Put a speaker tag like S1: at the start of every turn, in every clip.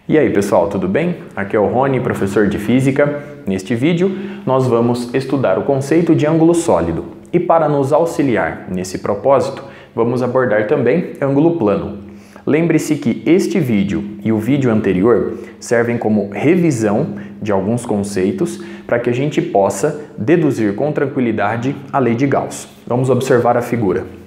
S1: E aí pessoal, tudo bem? Aqui é o Rony, professor de Física. Neste vídeo nós vamos estudar o conceito de ângulo sólido. E para nos auxiliar nesse propósito, vamos abordar também ângulo plano. Lembre-se que este vídeo e o vídeo anterior servem como revisão de alguns conceitos para que a gente possa deduzir com tranquilidade a lei de Gauss. Vamos observar a figura.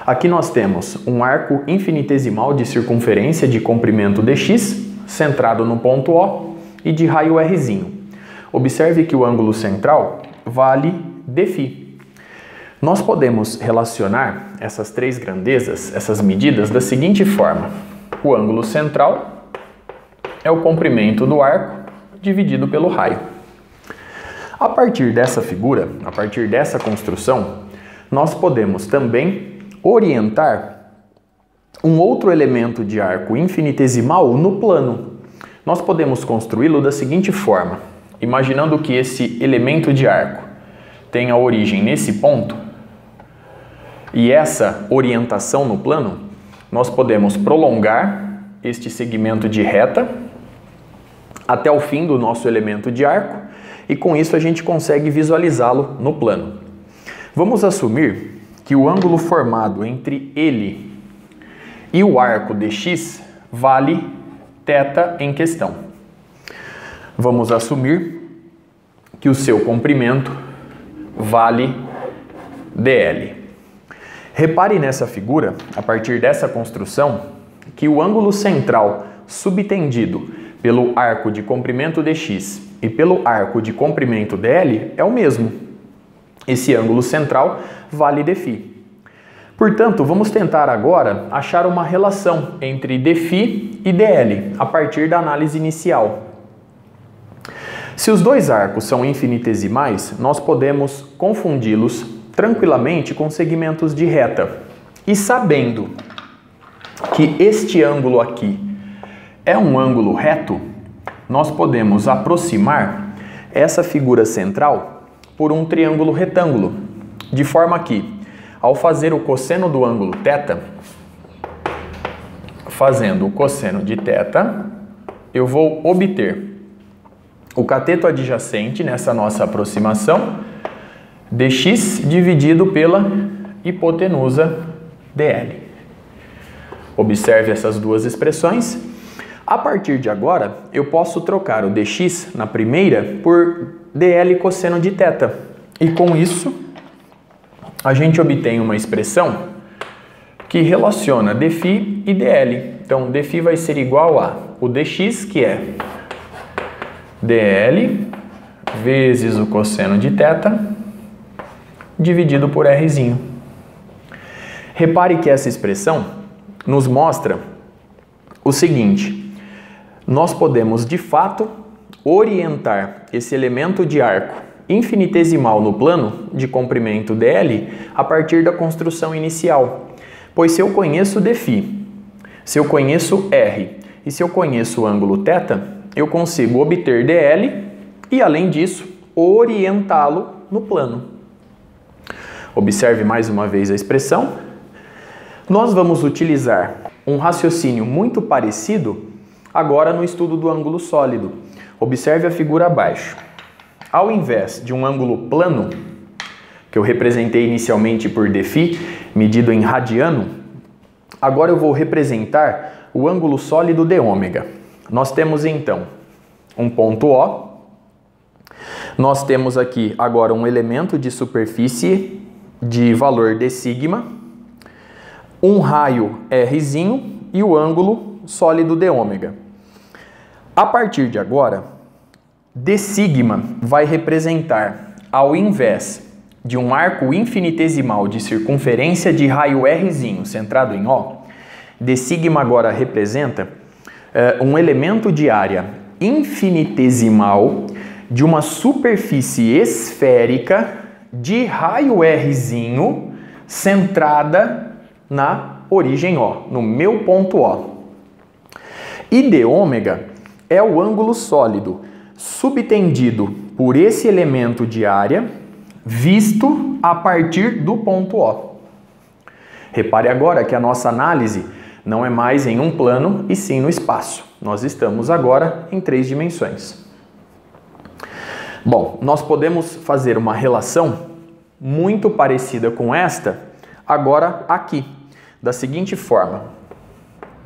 S1: Aqui nós temos um arco infinitesimal de circunferência de comprimento dx, centrado no ponto O e de raio Rzinho. Observe que o ângulo central vale dφ. Nós podemos relacionar essas três grandezas, essas medidas, da seguinte forma. O ângulo central é o comprimento do arco dividido pelo raio. A partir dessa figura, a partir dessa construção, nós podemos também orientar um outro elemento de arco infinitesimal no plano. Nós podemos construí-lo da seguinte forma, imaginando que esse elemento de arco tenha origem nesse ponto, e essa orientação no plano, nós podemos prolongar este segmento de reta até o fim do nosso elemento de arco, e com isso a gente consegue visualizá-lo no plano. Vamos assumir que o ângulo formado entre ele e o arco dx vale θ em questão. Vamos assumir que o seu comprimento vale dl. Repare nessa figura, a partir dessa construção, que o ângulo central subtendido pelo arco de comprimento dx e pelo arco de comprimento dl é o mesmo. Esse ângulo central vale dφ. Portanto, vamos tentar agora achar uma relação entre dφ e dl, a partir da análise inicial. Se os dois arcos são infinitesimais, nós podemos confundi-los tranquilamente com segmentos de reta. E sabendo que este ângulo aqui é um ângulo reto, nós podemos aproximar essa figura central por um triângulo retângulo, de forma que, ao fazer o cosseno do ângulo θ, fazendo o cosseno de θ, eu vou obter o cateto adjacente nessa nossa aproximação, dx dividido pela hipotenusa dl. Observe essas duas expressões. A partir de agora, eu posso trocar o dx na primeira por dl cosseno de θ. E com isso, a gente obtém uma expressão que relaciona dφ e dl. Então, dφ vai ser igual a o dx, que é dl vezes o cosseno de θ, dividido por Rzinho. Repare que essa expressão nos mostra o seguinte: nós podemos, de fato, orientar esse elemento de arco infinitesimal no plano de comprimento dl a partir da construção inicial. Pois se eu conheço dφ, se eu conheço r e se eu conheço o ângulo θ, eu consigo obter dl e, além disso, orientá-lo no plano. Observe mais uma vez a expressão. Nós vamos utilizar um raciocínio muito parecido agora no estudo do ângulo sólido. Observe a figura abaixo. Ao invés de um ângulo plano, que eu representei inicialmente por dφ, medido em radiano, agora eu vou representar o ângulo sólido dω. Nós temos então um ponto O, nós temos aqui agora um elemento de superfície de valor dσ, um raio Rzinho e o ângulo sólido dω. A partir de agora, dσ vai representar, ao invés de um arco infinitesimal de circunferência de raio Rzinho centrado em O, dσ agora representa um elemento de área infinitesimal de uma superfície esférica de raio Rzinho centrada na origem O, no meu ponto O. E dω é o ângulo sólido subtendido por esse elemento de área visto a partir do ponto O. Repare agora que a nossa análise Não é mais em um plano e sim no espaço. Nós estamos agora em 3 dimensões. Bom, nós podemos fazer uma relação muito parecida com esta, agora aqui, da seguinte forma.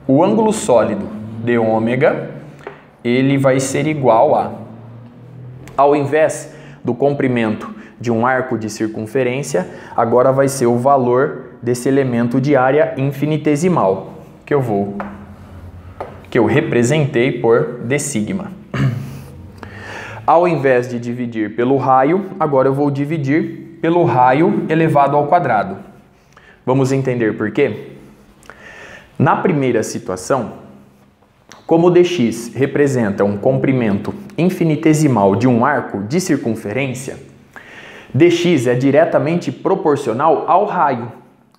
S1: O ângulo sólido de ômega, ele vai ser igual a, ao invés do comprimento de um arco de circunferência, agora vai ser o valor desse elemento de área infinitesimal, que eu representei por d∑. Ao invés de dividir pelo raio, agora eu vou dividir pelo raio elevado ao quadrado. Vamos entender por quê? Na primeira situação, como dx representa um comprimento infinitesimal de um arco de circunferência, dx é diretamente proporcional ao raio,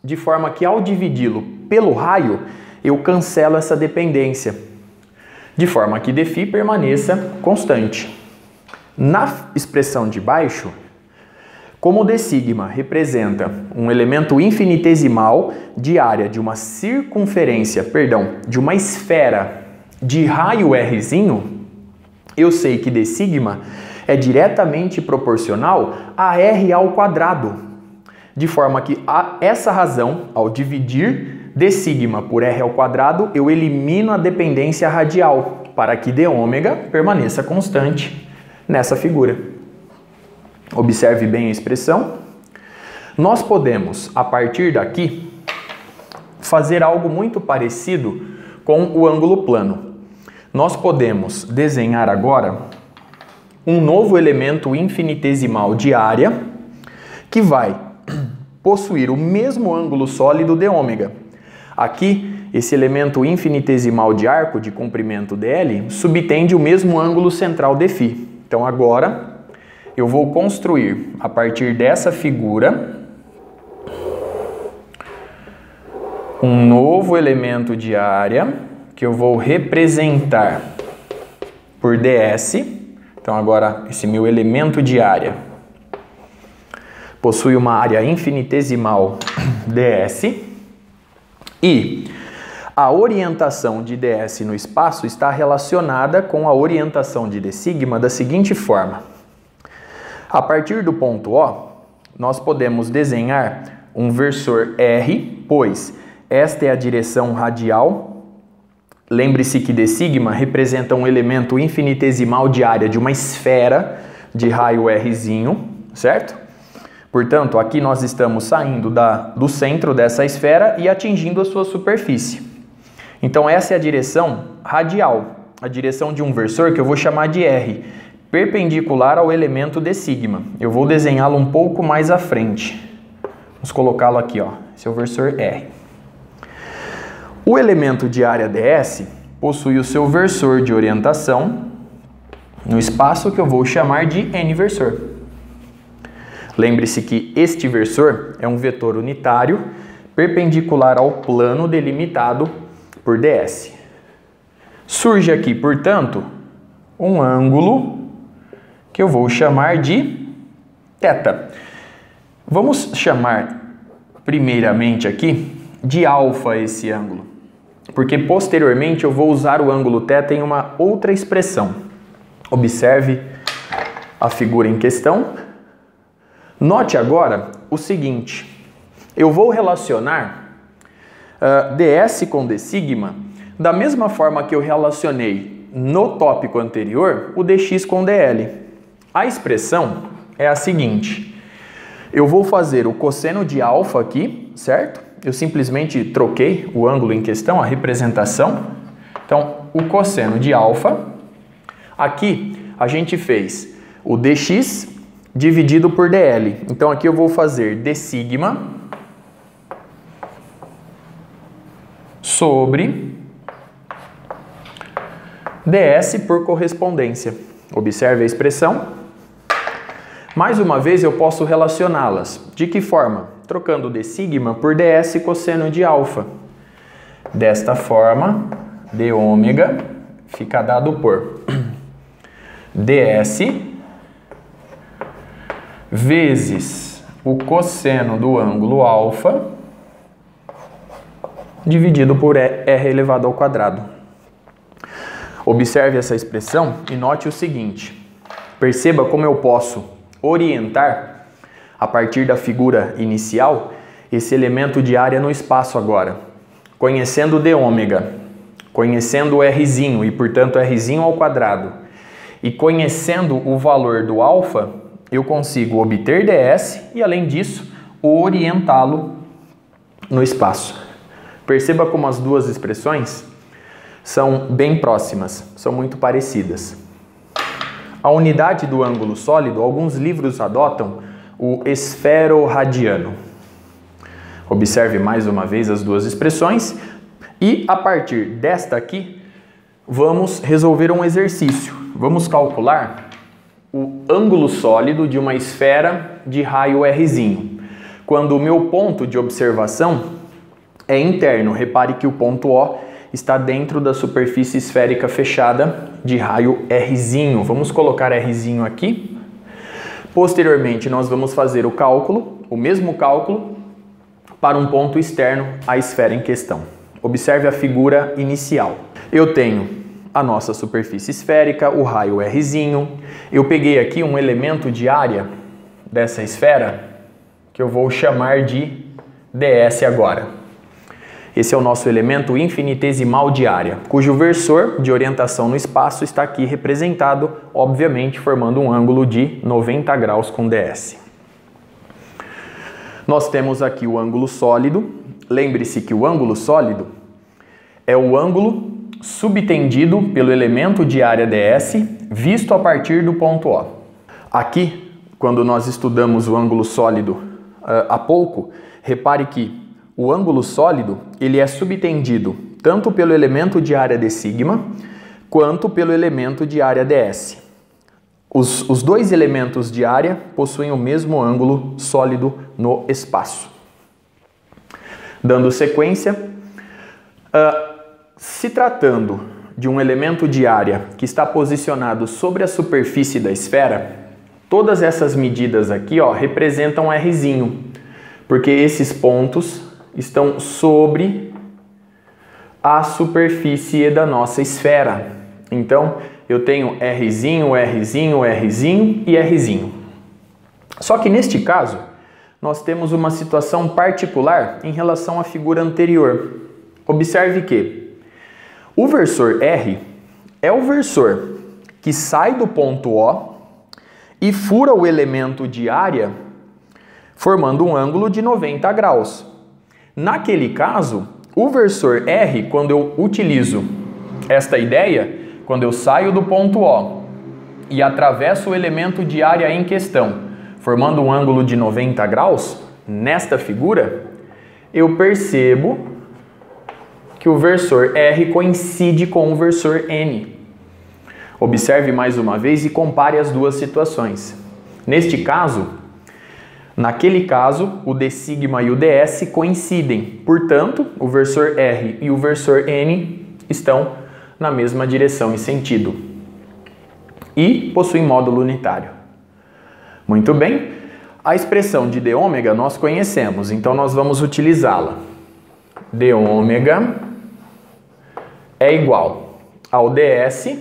S1: de forma que ao dividi-lo pelo raio, eu cancelo essa dependência, de forma que dφ permaneça constante. Na expressão de baixo, como d∑ representa um elemento infinitesimal de área de uma circunferência, de uma esfera de raio rzinho, eu sei que d∑ é diretamente proporcional a r ao quadrado, de forma que essa razão, ao dividir d∑ por r ao quadrado, eu elimino a dependência radial, para que dω permaneça constante nessa figura. Observe bem a expressão. Nós podemos, a partir daqui, fazer algo muito parecido com o ângulo plano. Nós podemos desenhar agora um novo elemento infinitesimal de área que vai possuir o mesmo ângulo sólido dω. Aqui, esse elemento infinitesimal de arco de comprimento dl subtende o mesmo ângulo central dφ. Então agora eu vou construir a partir dessa figura um novo elemento de área que eu vou representar por ds. Então agora esse meu elemento de área possui uma área infinitesimal ds e a orientação de ds no espaço está relacionada com a orientação de d∑ da seguinte forma. A partir do ponto O, nós podemos desenhar um versor R, pois esta é a direção radial. Lembre-se que d∑ representa um elemento infinitesimal de área de uma esfera de raio Rzinho, certo? Portanto, aqui nós estamos saindo do centro dessa esfera e atingindo a sua superfície. Então essa é a direção radial, a direção de um versor que eu vou chamar de R, perpendicular ao elemento d∑. Eu vou desenhá-lo um pouco mais à frente. Vamos colocá-lo aqui, ó. Esse é o versor R. O elemento de área ds possui o seu versor de orientação no espaço que eu vou chamar de n-versor. Lembre-se que este versor é um vetor unitário perpendicular ao plano delimitado por ds. Surge aqui, portanto, um ângulo que eu vou chamar de θ. Vamos chamar primeiramente aqui de alfa esse ângulo, porque posteriormente eu vou usar o ângulo θ em uma outra expressão. Observe a figura em questão. Note agora o seguinte, eu vou relacionar ds com d∑ da mesma forma que eu relacionei no tópico anterior o dx com dl. A expressão é a seguinte, eu vou fazer o cosseno de alfa aqui, certo? Eu simplesmente troquei o ângulo em questão, a representação. Então, o cosseno de alfa, aqui a gente fez o dx dividido por dl. Então, aqui eu vou fazer d∑ sobre ds por correspondência. Observe a expressão. Mais uma vez eu posso relacioná-las. De que forma? Trocando d∑ por ds cosseno de alfa. Desta forma, dω fica dado por ds vezes o cosseno do ângulo alfa dividido por r elevado ao quadrado. Observe essa expressão e note o seguinte. Perceba como eu posso orientar, a partir da figura inicial, esse elemento de área no espaço agora. Conhecendo dômega, conhecendo o rzinho e, portanto, rzinho ao quadrado, e conhecendo o valor do alfa, eu consigo obter ds e, além disso, orientá-lo no espaço. Perceba como as duas expressões são bem próximas, são muito parecidas. A unidade do ângulo sólido, alguns livros adotam o esferoradiano. Observe mais uma vez as duas expressões e, a partir desta aqui, vamos resolver um exercício. Vamos calcular o ângulo sólido de uma esfera de raio Rzinho, quando o meu ponto de observação é interno. Repare que o ponto O está dentro da superfície esférica fechada de raio Rzinho. Vamos colocar Rzinho aqui. Posteriormente, nós vamos fazer o mesmo cálculo, para um ponto externo à esfera em questão. Observe a figura inicial. Eu tenho a nossa superfície esférica, o raio Rzinho. Eu peguei aqui um elemento de área dessa esfera, que eu vou chamar de ds agora. Esse é o nosso elemento infinitesimal de área, cujo versor de orientação no espaço está aqui representado, obviamente, formando um ângulo de 90 graus com ds. Nós temos aqui o ângulo sólido. Lembre-se que o ângulo sólido é o ângulo subtendido pelo elemento de área ds visto a partir do ponto O. Aqui, quando nós estudamos o ângulo sólido há pouco, repare que o ângulo sólido ele é subtendido tanto pelo elemento de área d sigma quanto pelo elemento de área ds. Os dois elementos de área possuem o mesmo ângulo sólido no espaço. Dando sequência, se tratando de um elemento de área que está posicionado sobre a superfície da esfera, todas essas medidas aqui representam Rzinho, porque esses pontos estão sobre a superfície da nossa esfera. Então, eu tenho Rzinho, Rzinho, Rzinho e Rzinho. Só que neste caso, nós temos uma situação particular em relação à figura anterior. Observe que o versor R é o versor que sai do ponto O e fura o elemento de área, formando um ângulo de 90 graus. Naquele caso, o versor R, quando eu utilizo esta ideia, quando eu saio do ponto O e atravesso o elemento de área em questão, formando um ângulo de 90 graus, nesta figura, eu percebo que o versor R coincide com o versor N. Observe mais uma vez e compare as duas situações. Neste caso, naquele caso, o d sigma e o ds coincidem. Portanto, o versor R e o versor N estão na mesma direção e sentido. E possuem módulo unitário. Muito bem. A expressão de dômega nós conhecemos, então nós vamos utilizá-la. Dômega é igual ao ds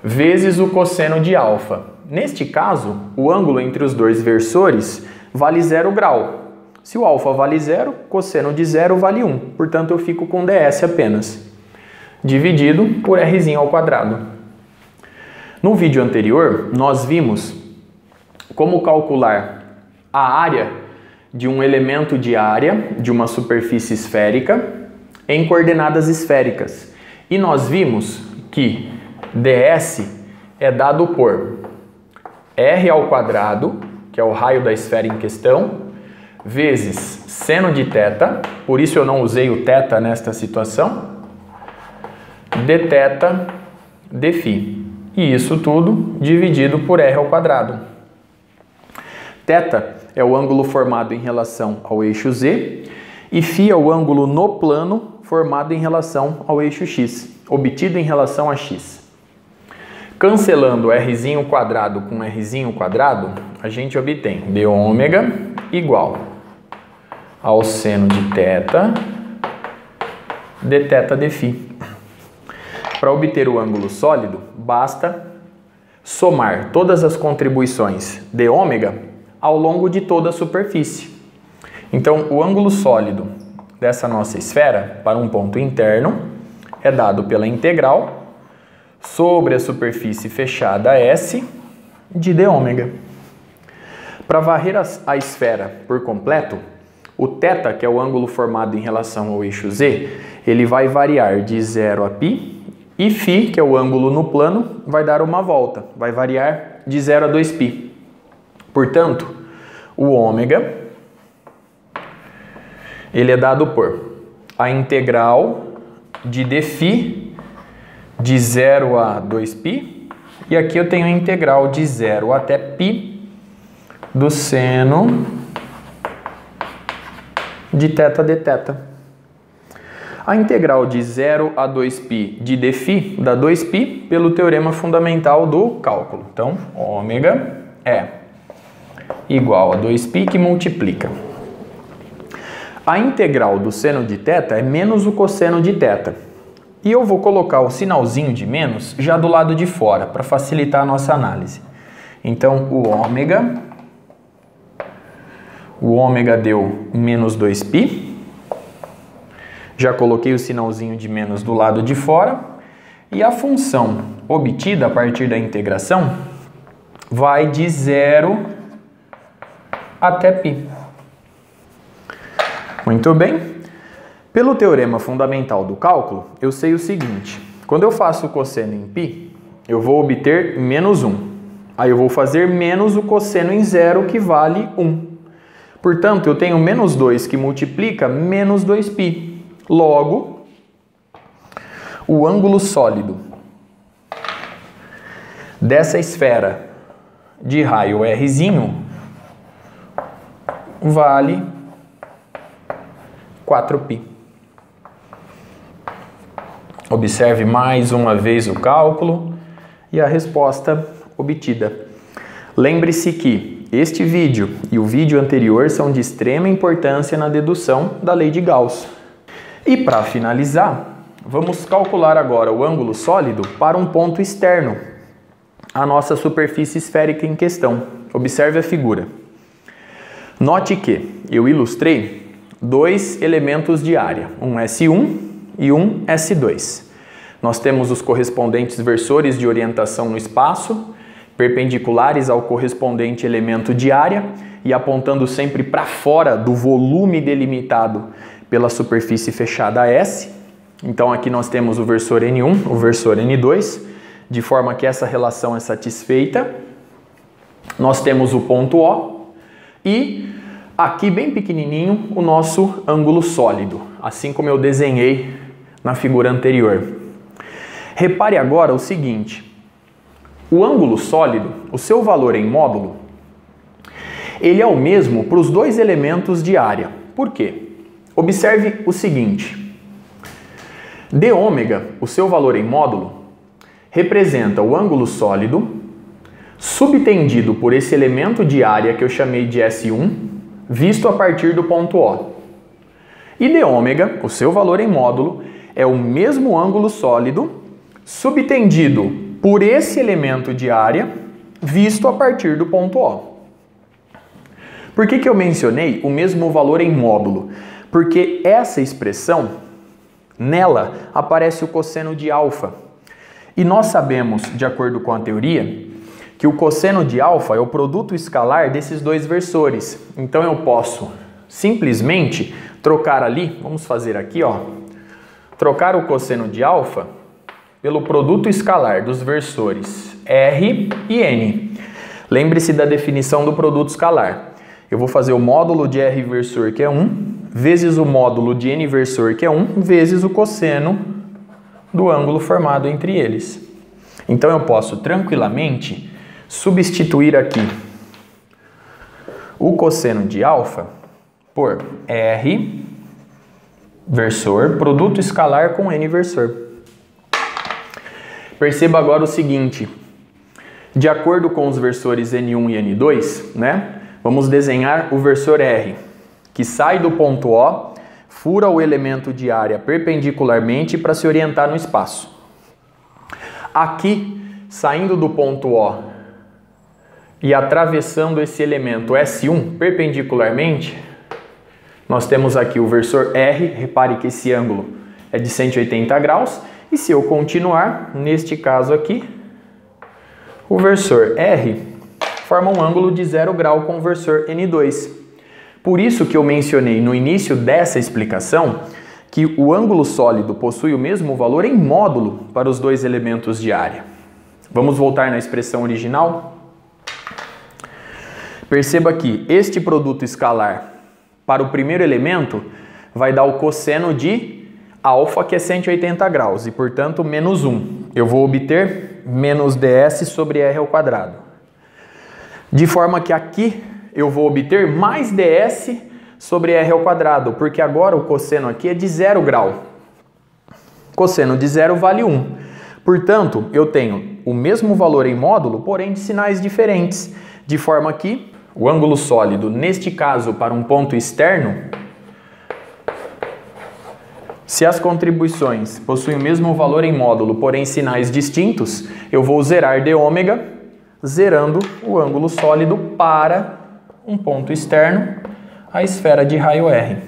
S1: vezes o cosseno de alfa. Neste caso, o ângulo entre os dois versores vale 0 grau. Se o alfa vale 0, cosseno de 0 vale 1. Portanto, eu fico com ds apenas, dividido por rzinho ao quadrado. No vídeo anterior, nós vimos como calcular a área de um elemento de área de uma superfície esférica em coordenadas esféricas. E nós vimos que ds é dado por r ao quadrado, que é o raio da esfera em questão, vezes seno de θ, por isso eu não usei o θ nesta situação, dθ dφ. E isso tudo dividido por r ao quadrado. Θ é o ângulo formado em relação ao eixo z e φ é o ângulo no plano formado em relação ao eixo x, obtido em relação a x. Cancelando rzinho quadrado com rzinho quadrado, a gente obtém dômega igual ao seno de θ dθ dφ. Para obter o ângulo sólido, basta somar todas as contribuições de ômega ao longo de toda a superfície. Então, o ângulo sólido dessa nossa esfera para um ponto interno é dado pela integral sobre a superfície fechada S de dômega. Para varrer a esfera por completo, o θ, que é o ângulo formado em relação ao eixo Z, ele vai variar de 0 a π, e φ, que é o ângulo no plano, vai dar uma volta, vai variar de 0 a 2π. Portanto, o ômega, ele é dado por a integral de dφ de 0 a 2π, e aqui eu tenho a integral de 0 até π do seno de θ dθ. A integral de 0 a 2π de dφ dá 2π pelo teorema fundamental do cálculo. Então, ômega é igual a 2π que multiplica. A integral do seno de θ é menos o cosseno de θ. E eu vou colocar o sinalzinho de menos já do lado de fora, para facilitar a nossa análise. Então, o ômega deu menos 2π. Já coloquei o sinalzinho de menos do lado de fora. E a função obtida a partir da integração vai de 0 até π. Muito bem. Pelo teorema fundamental do cálculo, eu sei o seguinte. Quando eu faço o cosseno em π, eu vou obter menos 1. Aí eu vou fazer menos o cosseno em 0, que vale 1. Portanto, eu tenho menos 2 que multiplica menos 2π. Logo, o ângulo sólido dessa esfera de raio Rzinho vale 4π. Observe mais uma vez o cálculo e a resposta obtida. Lembre-se que este vídeo e o vídeo anterior são de extrema importância na dedução da lei de Gauss. E para finalizar, vamos calcular agora o ângulo sólido para um ponto externo, a nossa superfície esférica em questão. Observe a figura. Note que eu ilustrei dois elementos de área, um S1 e um S2. Nós temos os correspondentes versores de orientação no espaço, perpendiculares ao correspondente elemento de área e apontando sempre para fora do volume delimitado pela superfície fechada S. Então aqui nós temos o versor N1, o versor N2, de forma que essa relação é satisfeita. Nós temos o ponto O e aqui bem pequenininho o nosso ângulo sólido, assim como eu desenhei na figura anterior. Repare agora o seguinte, o ângulo sólido, o seu valor em módulo, ele é o mesmo para os dois elementos de área. Por quê? Observe o seguinte, dômega, o seu valor em módulo, representa o ângulo sólido subtendido por esse elemento de área que eu chamei de S1, visto a partir do ponto O. E dômega, o seu valor em módulo, é o mesmo ângulo sólido subtendido por esse elemento de área, visto a partir do ponto O. Por que eu mencionei o mesmo valor em módulo? Porque essa expressão, nela, aparece o cosseno de alfa. E nós sabemos, de acordo com a teoria, que o cosseno de alfa é o produto escalar desses dois versores. Então eu posso simplesmente trocar ali, vamos fazer aqui, ó, trocar o cosseno de alfa pelo produto escalar dos versores R e N. Lembre-se da definição do produto escalar. Eu vou fazer o módulo de R versor, que é 1, vezes o módulo de N versor, que é 1, vezes o cosseno do ângulo formado entre eles. Então eu posso tranquilamente substituir aqui o cosseno de alfa por R versor, produto escalar com N versor. Perceba agora o seguinte, de acordo com os versores N1 e N2, né, vamos desenhar o versor R, que sai do ponto O, fura o elemento de área perpendicularmente para se orientar no espaço. Aqui, saindo do ponto O e atravessando esse elemento S1 perpendicularmente, nós temos aqui o versor R. Repare que esse ângulo é de 180 graus. E se eu continuar, neste caso aqui, o versor R forma um ângulo de 0 grau com o versor N2. Por isso que eu mencionei no início dessa explicação que o ângulo sólido possui o mesmo valor em módulo para os dois elementos de área. Vamos voltar na expressão original? Perceba que este produto escalar para o primeiro elemento vai dar o cosseno de alfa, que é 180 graus, e portanto menos 1. Eu vou obter menos ds sobre r ao quadrado. De forma que aqui eu vou obter mais ds sobre r ao quadrado, porque agora o cosseno aqui é de 0 grau. Cosseno de 0 vale 1. Portanto, eu tenho o mesmo valor em módulo, porém de sinais diferentes. De forma que o ângulo sólido, neste caso para um ponto externo, se as contribuições possuem o mesmo valor em módulo, porém sinais distintos, eu vou zerar de ômega, zerando o ângulo sólido para um ponto externo, a esfera de raio R.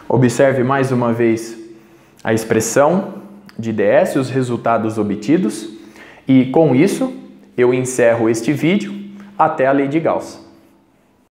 S1: Observe mais uma vez a expressão de ds e os resultados obtidos, e com isso eu encerro este vídeo até a lei de Gauss.